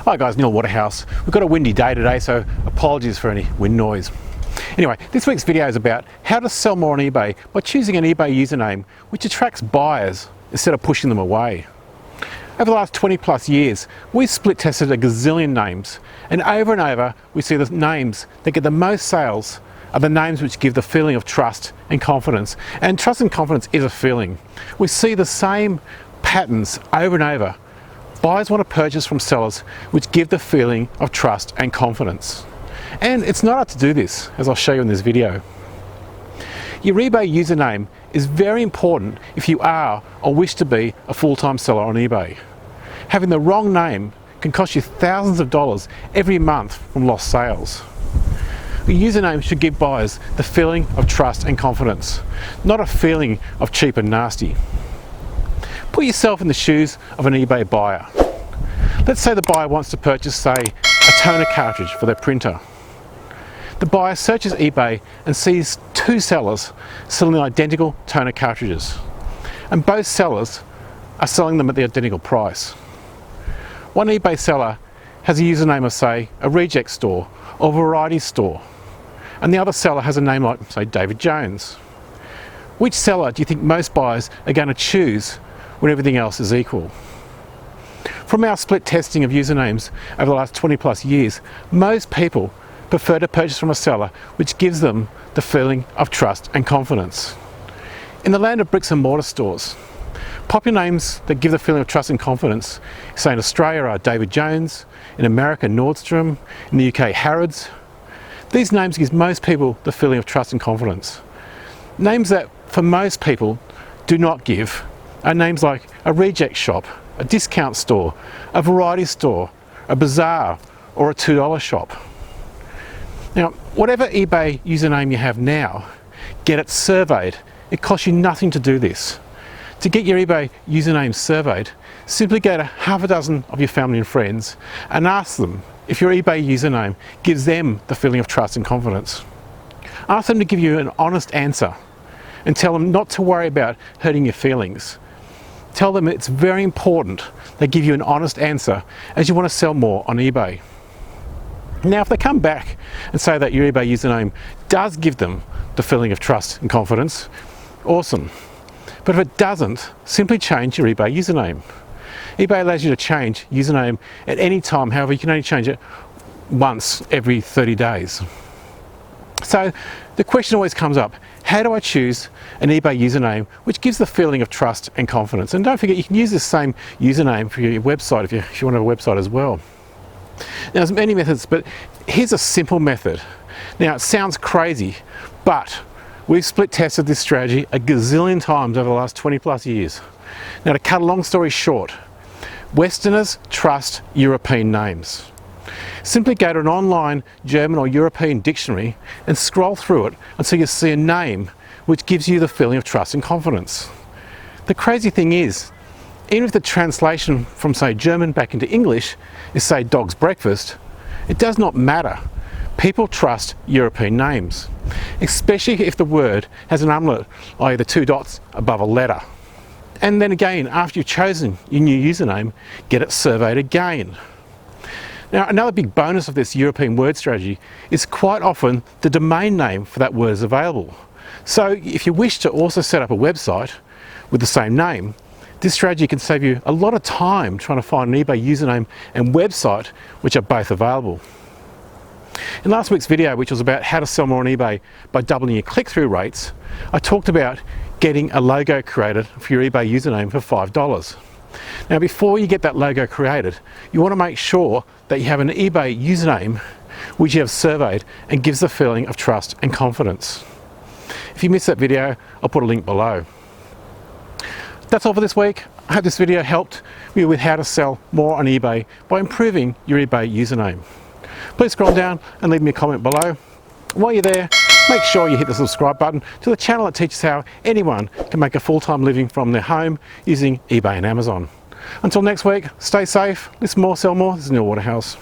Hi guys, Neil Waterhouse. We've got a windy day today, so apologies for any wind noise. Anyway, this week's video is about how to sell more on eBay by choosing an eBay username which attracts buyers instead of pushing them away. Over the last 20 plus years, we've split tested a gazillion names, and over we see the names that get the most sales are the names which give the feeling of trust and confidence. And trust and confidence is a feeling. We see the same patterns over and over. Buyers want to purchase from sellers which give the feeling of trust and confidence. And it's not hard to do this, as I'll show you in this video. Your eBay username is very important if you are or wish to be a full-time seller on eBay. Having the wrong name can cost you thousands of dollars every month from lost sales. Your username should give buyers the feeling of trust and confidence, not a feeling of cheap and nasty. Put yourself in the shoes of an eBay buyer. Let's say the buyer wants to purchase, say, a toner cartridge for their printer. The buyer searches eBay and sees two sellers selling identical toner cartridges, and both sellers are selling them at the identical price. One eBay seller has a username of, say, a reject store or variety store, and the other seller has a name like, say, David Jones. Which seller do you think most buyers are going to choose when everything else is equal? From our split testing of usernames over the last 20 plus years, most people prefer to purchase from a seller which gives them the feeling of trust and confidence. In the land of bricks and mortar stores, popular names that give the feeling of trust and confidence, say in Australia, are David Jones, in America Nordstrom, in the UK Harrods. These names give most people the feeling of trust and confidence. Names that for most people do not give are names like a reject shop, a discount store, a variety store, a bazaar, or a $2 shop. Now, whatever eBay username you have now, get it surveyed. It costs you nothing to do this. To get your eBay username surveyed, simply go to half a dozen of your family and friends and ask them if your eBay username gives them the feeling of trust and confidence. Ask them to give you an honest answer and tell them not to worry about hurting your feelings. Tell them it's very important they give you an honest answer as you want to sell more on eBay. Now, if they come back and say that your eBay username does give them the feeling of trust and confidence, awesome. But if it doesn't, simply change your eBay username. eBay allows you to change username at any time. However, you can only change it once every 30 days. So the question always comes up, how do I choose an eBay username which gives the feeling of trust and confidence? And don't forget, you can use this same username for your website if you want to have a website as well. Now, there's many methods, but here's a simple method. Now, it sounds crazy, but we've split tested this strategy a gazillion times over the last 20 plus years. Now, to cut a long story short, Westerners trust European names. Simply go to an online German or European dictionary and scroll through it until you see a name which gives you the feeling of trust and confidence. The crazy thing is, even if the translation from, say, German back into English is, say, dog's breakfast, it does not matter. People trust European names, especially if the word has an umlaut, i.e. the two dots above a letter. And then again, after you've chosen your new username, get it surveyed again. Now, another big bonus of this European word strategy is quite often the domain name for that word is available. So if you wish to also set up a website with the same name, this strategy can save you a lot of time trying to find an eBay username and website which are both available. In last week's video, which was about how to sell more on eBay by doubling your click-through rates, I talked about getting a logo created for your eBay username for $5. Now, before you get that logo created, you want to make sure that you have an eBay username which you have surveyed and gives the feeling of trust and confidence. If you missed that video, I'll put a link below. That's all for this week. I hope this video helped you with how to sell more on eBay by improving your eBay username. Please scroll down and leave me a comment below. While you're there, make sure you hit the subscribe button to the channel that teaches how anyone can make a full-time living from their home using eBay and Amazon. Until next week, stay safe, listen more, sell more. This is Neil Waterhouse.